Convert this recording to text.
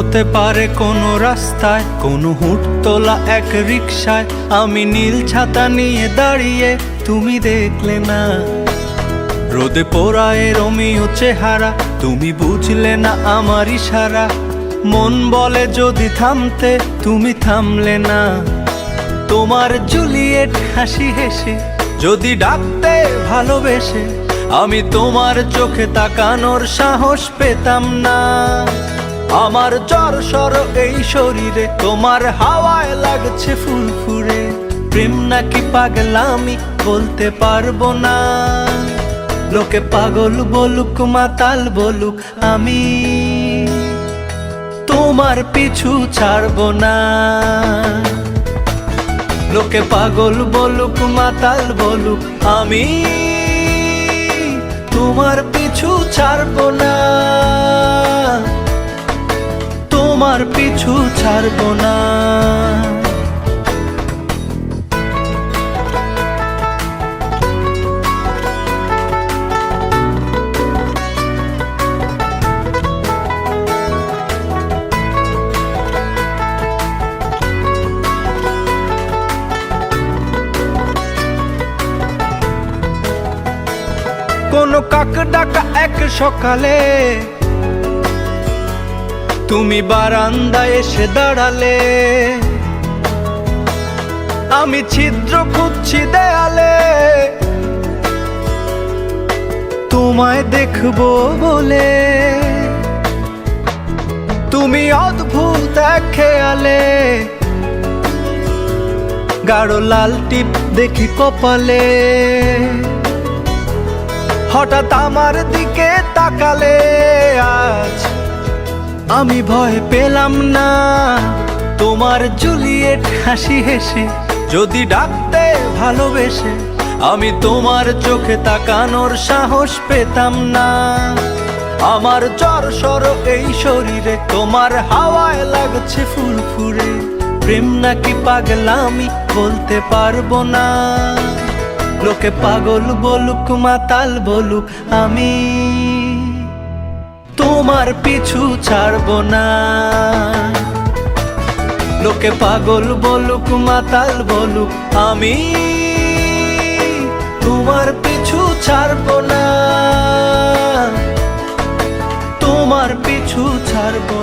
হতে পারে কোনো রাস্তায়, কোনো হুটতোলা এক রিকশায় আমি নীল ছাতা নিয়ে দাঁড়িয়ে, তুমি দেখলে না। রোদে পোড়ায় রোমিও চেহারা, তুমি বুঝলে না আমার ইশারা। মন বলে যদি থামতে, তুমি থামলে না। তোমার জুলিয়েট হাসি হেসে যদি ডাকতে ভালোবেসে, আমি তোমার চোখে তাকানোর সাহস পেতাম না। আমার জ্বর সর এই শরীরে, তোমার হাওয়ায় লাগছে ফুরফুরে। প্রেম নাকি পাগলামি বলতে পারবো না। লোকে পাগল বলুক মাতাল বলুক, আমি তোমার পিছু ছাড়বো না। লোকে পাগল বলুক মাতাল বলুক, আমি তোমার পিছু ছাড়বো না। তোমার পিছু ছাড়বো না। কোনো কাক ডাকা এক সকালে তুমি বারান্দায় এসে দাঁড়ালে। আমি ছিদ্র খুঁজছি দেয়ালে, তোমায় দেখবো বলে। তুমি অদ্ভুত এক খেয়ালে, গাঢ় লাল টিপ দেখি কপালে। হঠাৎ আমার দিকে তাকালে, আজ আমি ভয় পেলাম না। তোমার জুলিয়েট হাসি হেসে যদি ডাকতে ভালোবেসে, আমি তোমার চোখে তাকানোর সাহস পেতাম না। আমার জ্বর সর এই শরীরে, তোমার হাওয়ায় লাগছে ফুরফুরে। প্রেম নাকি পাগলামি বলতে পারবো না। লোকে পাগল বলুক মাতাল বলুক, আমি তোমার পিছু ছাড়বো না। লোকে পাগল বলুক মাতাল বলুক, আমি তোমার পিছু ছাড়বো না। তোমার পিছু ছাড়বো